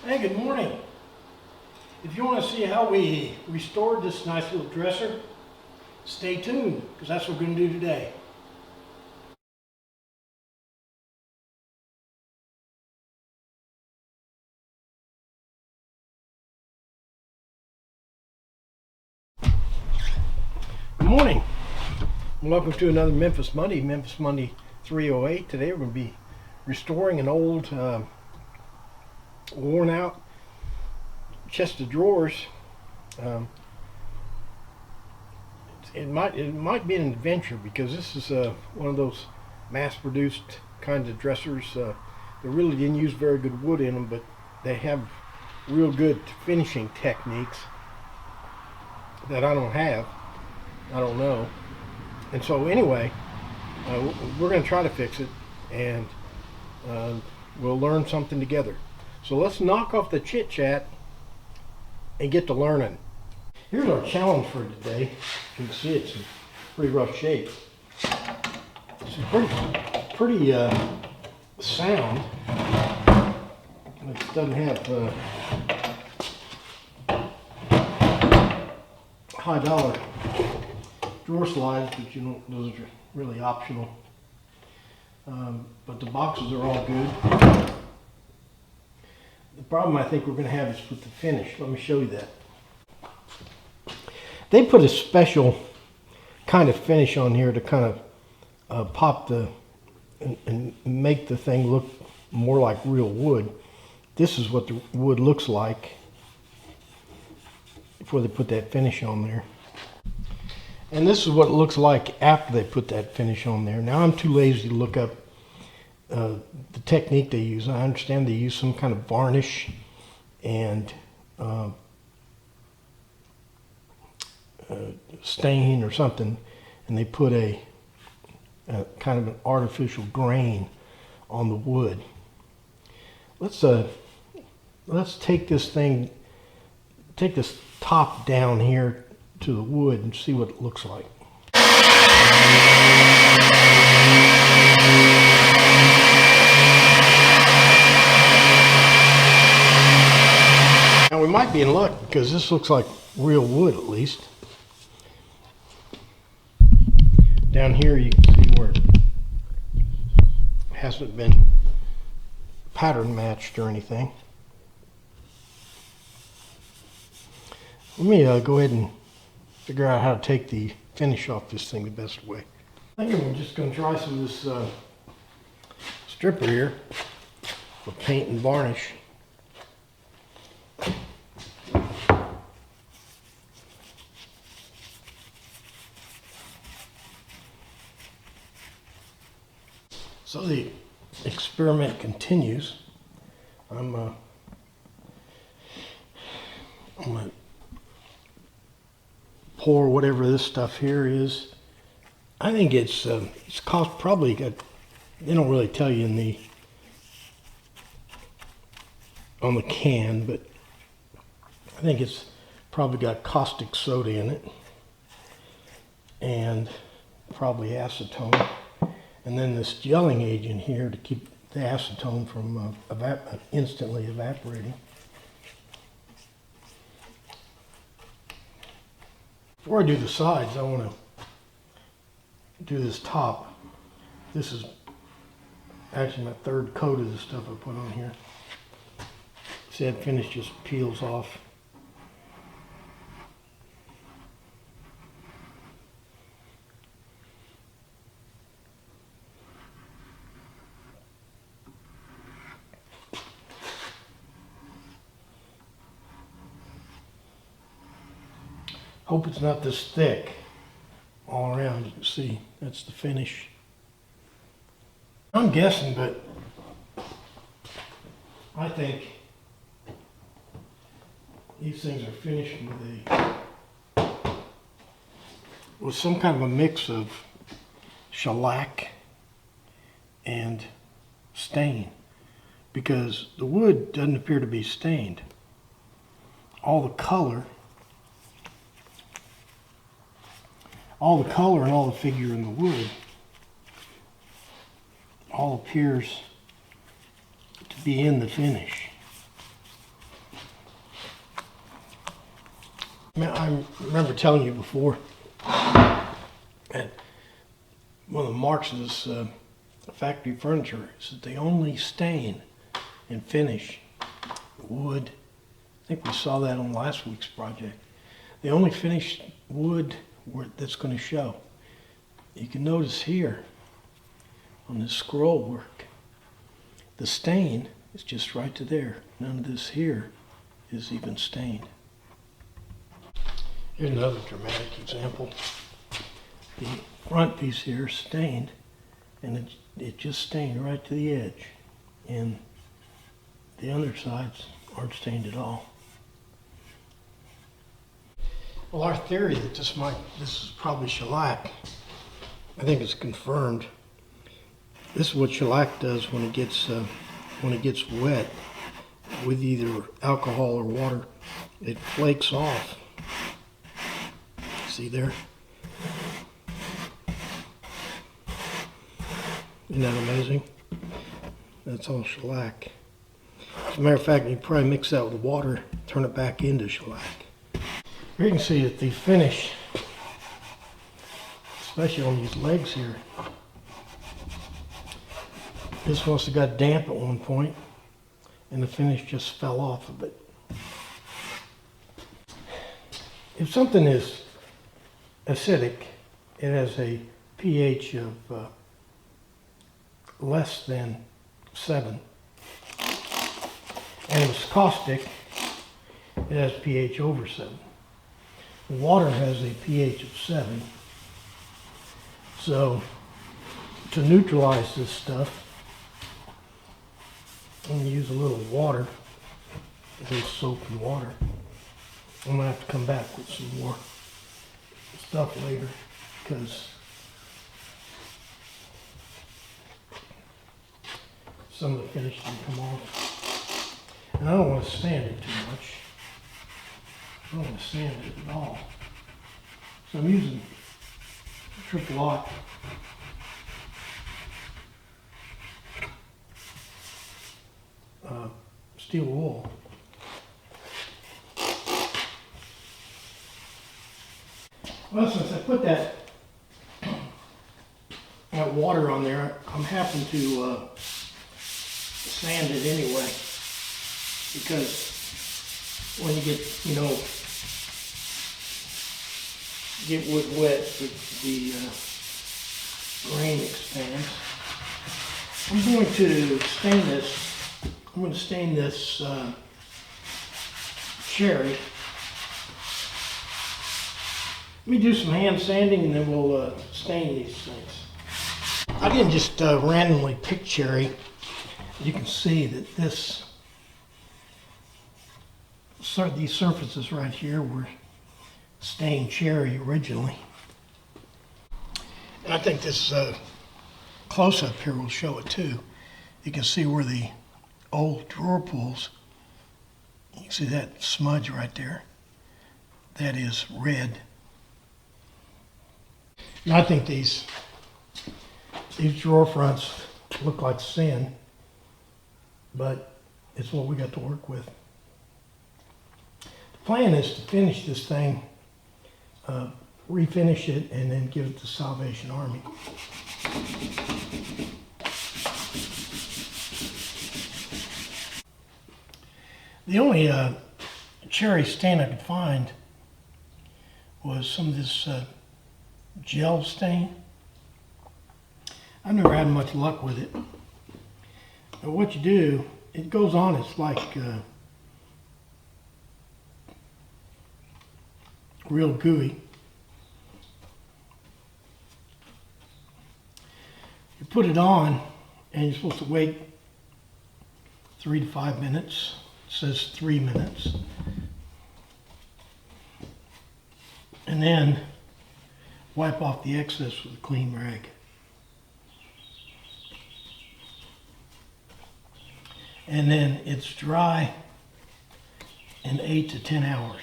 Hey, good morning. If you want to see how we restored this nice little dresser, stay tuned, because that's what we're going to do today. Good morning. Welcome to another Memphis Monday 308. Today we're going to be restoring an old, worn out chest of drawers. It might be an adventure because this is one of those mass-produced kinds of dressers. They really didn't use very good wood in them, but they have real good finishing techniques that I don't have. I don't know. And so anyway, we're going to try to fix it, and we'll learn something together. So let's knock off the chit-chat and get to learning. Here's our challenge for today. You can see it's in pretty rough shape. It's pretty sound. It doesn't have high dollar drawer slides, but those are really optional. But the boxes are all good. The problem I think we're going to have is with the finish. Let me show you that. They put a special kind of finish on here to kind of pop and make the thing look more like real wood. This is what the wood looks like before they put that finish on there. And this is what it looks like after they put that finish on there. Now I'm too lazy to look up the technique they use. I understand they use some kind of varnish and stain or something, and they put a kind of an artificial grain on the wood. Let's take this top down here to the wood and see what it looks like. Now we might be in luck because this looks like real wood at least. Down here you can see where it hasn't been pattern matched or anything. Let me go ahead and figure out how to take the finish off this thing the best way. I think I'm just going to try some of this stripper here with paint and varnish. So the experiment continues. I'm gonna pour whatever this stuff here is. I think it's cost probably got. They don't really tell you on the can, but I think it's probably got caustic soda in it and probably acetone. And then this gelling agent here to keep the acetone from instantly evaporating. Before I do the sides, I want to do this top. This is actually my third coat of the stuff I put on here. See, that finish just peels off. Hope it's not this thick all around. You can see that's the finish. I'm guessing, but I think these things are finished with some kind of a mix of shellac and stain, because the wood doesn't appear to be stained. All the color and all the figure in the wood all appears to be in the finish. I remember telling you before that one of the marks of this factory furniture is that they only stain and finish wood. I think we saw that on last week's project. They only finish wood that's going to show. You can notice here on this scroll work, the stain is just right to there. None of this here is even stained. Here's another dramatic example. The front piece here is stained, and it just stained right to the edge. And the undersides aren't stained at all. Well, our theory that this is probably shellac, I think it's confirmed. This is what shellac does when it gets wet with either alcohol or water. It flakes off. See there? Isn't that amazing? That's all shellac. As a matter of fact, you probably mix that with water, turn it back into shellac. Here you can see that the finish, especially on these legs here, this must have got damp at one point, and the finish just fell off of it. If something is acidic, it has a pH of less than 7. And if it's caustic, it has pH over 7. Water has a pH of 7. So to neutralize this stuff, I'm going to use a little water, a little soap and water. I'm going to have to come back with some more stuff later because some of the finish can come off. And I don't want to sand it too much. I don't want to sand it at all. So I'm using triple aught. Steel wool. Well, since I put that water on there, I'm having to sand it anyway, because when you get wood wet, the grain expands. I'm going to stain this. I'm going to stain this cherry. Let me do some hand sanding and then we'll stain these things. I didn't just randomly pick cherry. You can see that these surfaces right here were stained cherry originally. And I think this close-up here will show it too. You can see where the old drawer pulls. You can see that smudge right there. That is red. And I think these drawer fronts look like sin, but it's what we got to work with. The plan is to finish this thing, refinish it, and then give it to Salvation Army. The only cherry stain I could find was some of this gel stain. I've never had much luck with it. But what you do, it goes on, it's like real gooey. You put it on and you're supposed to wait 3 to 5 minutes. It says 3 minutes. And then wipe off the excess with a clean rag. And then it's dry in 8 to 10 hours.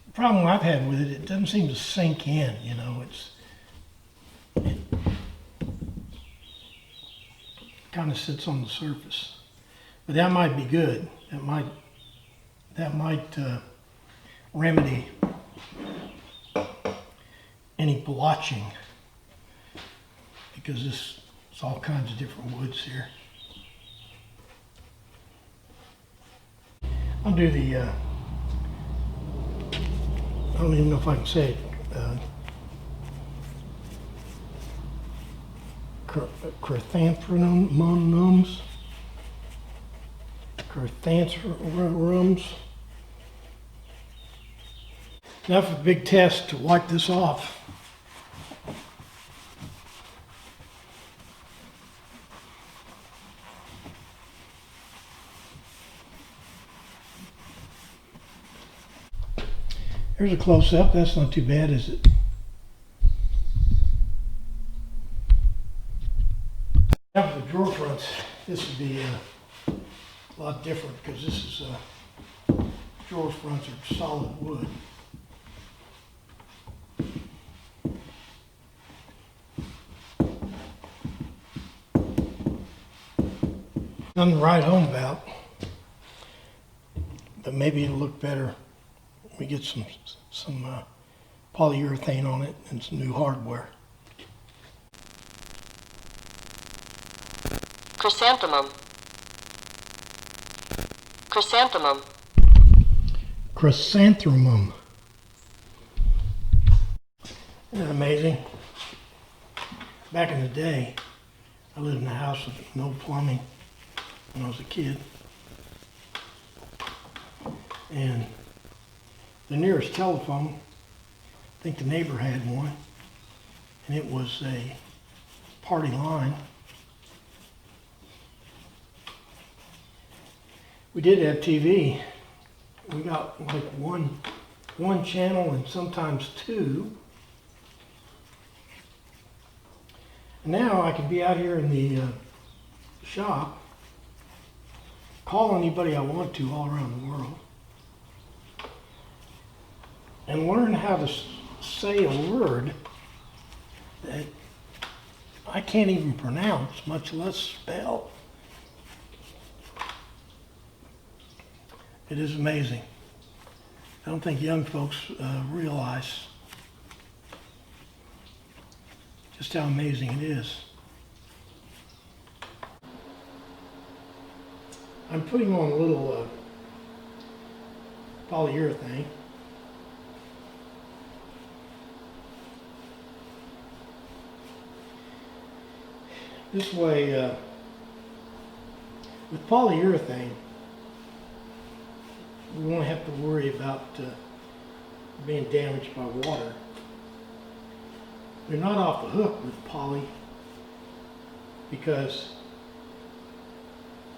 The problem I've had with it, it doesn't seem to sink in, you know, it kind kind of sits on the surface. But that might be good. That might remedy any blotching, because this is all kinds of different woods here. I'll do the, I don't even know if I can say it, chrysanthemums. Chrysanthemums. Now for the big test to wipe this off. Here's a close-up. That's not too bad, is it? Now for the drawer fronts, this would be a lot different, because this is drawer fronts are solid wood. Nothing to write home about, but maybe it'll look better. We get some polyurethane on it and some new hardware. Chrysanthemum. Chrysanthemum. Chrysanthemum. Isn't that amazing? Back in the day, I lived in a house with no plumbing when I was a kid. And the nearest telephone, I think the neighbor had one, and it was a party line. We did have TV. We got like one channel and sometimes two. And now I can be out here in the shop, call anybody I want to all around the world, and learn how to say a word that I can't even pronounce, much less spell. It is amazing. I don't think young folks realize just how amazing it is. I'm putting on a little polyurethane. This way, with polyurethane, we won't have to worry about being damaged by water. You're not off the hook with poly, because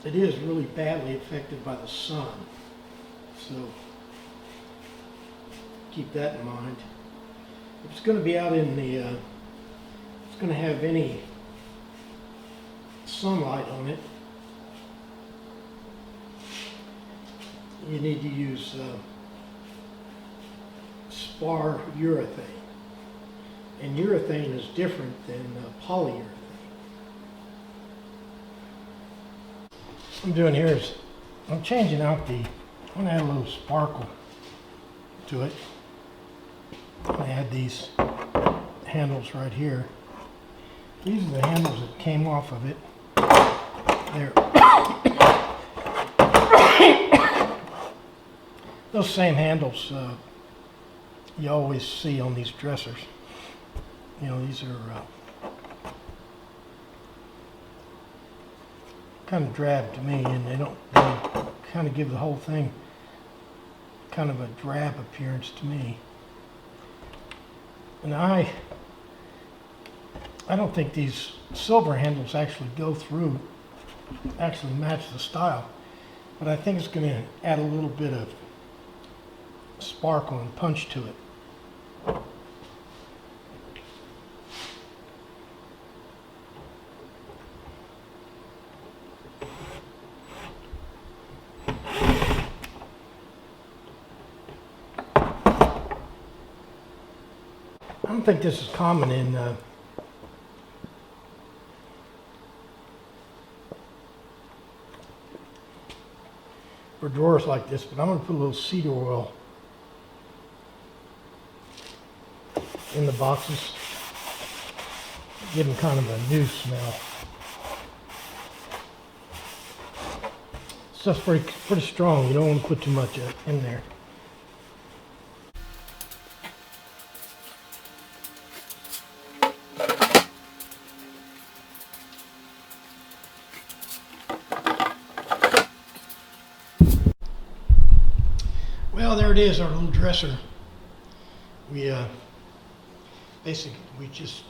it is really badly affected by the sun. So keep that in mind. If it's going to be out in the, it's going to have any sunlight on it, you need to use spar urethane. And urethane is different than polyurethane. What I'm doing here is I'm changing out I'm going to add a little sparkle to it. I'm going to add these handles right here. These are the handles that came off of it. There. Those same handles you always see on these dressers. You know, these are kind of drab to me, and they kind of give the whole thing kind of a drab appearance to me. And I don't think these silver handles actually actually match the style, but I think it's going to add a little bit of sparkle and punch to it. I don't think this is common in for drawers like this, but I'm going to put a little cedar oil in the boxes. Give them kind of a new smell. Stuff's pretty strong. You don't want to put too much in there. Well, there it is, our little dresser. We basically just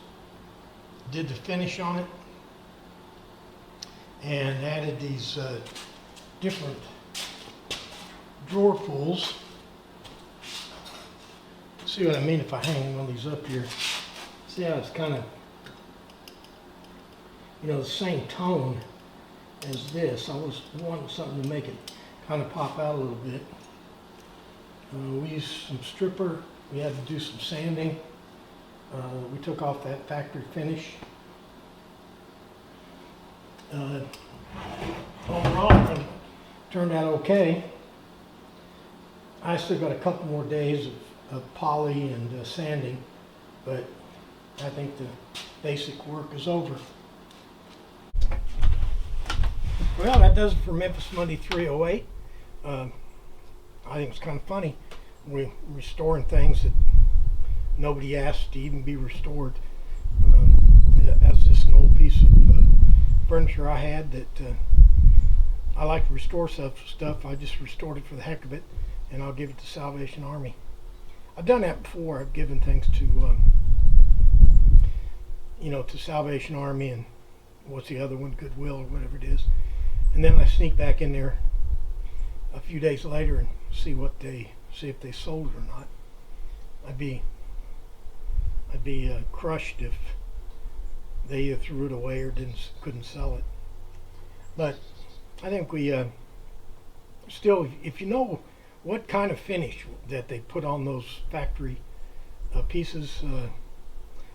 did the finish on it and added these different drawer pulls. See what I mean if I hang one of these up here. See how it's kind of, you know, the same tone as this. I was wanting something to make it kind of pop out a little bit. We used some stripper. We had to do some sanding. We took off that factory finish. Overall, I think it turned out okay. I still got a couple more days of poly and sanding, but I think the basic work is over. Well, that does it for Memphis Monday 308. I think it's kind of funny. We're restoring things that nobody asked to even be restored. As this an old piece of furniture I had that I like to restore stuff. I just restored it for the heck of it, and I'll give it to Salvation Army. I've done that before. I've given things to, to Salvation Army and what's the other one, Goodwill or whatever it is, and then I sneak back in there a few days later and see if they sold it or not. I'd be crushed if they either threw it away or couldn't sell it. But I think we still, if you know what kind of finish that they put on those factory pieces,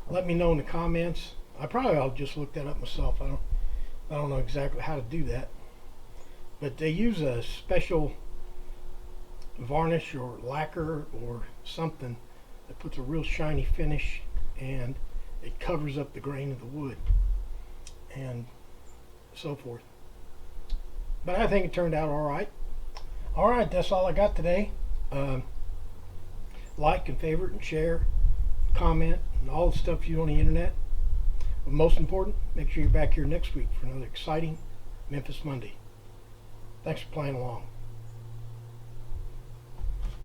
let me know in the comments. I'll just look that up myself. I don't know exactly how to do that, but they use a special varnish or lacquer or something that puts a real shiny finish, and it covers up the grain of the wood and so forth. But I think it turned out all right. All right, that's all I got today. Like and favorite and share, comment, and all the stuff you do on the internet. But most important, make sure you're back here next week for another exciting Memphis Monday. Thanks for playing along.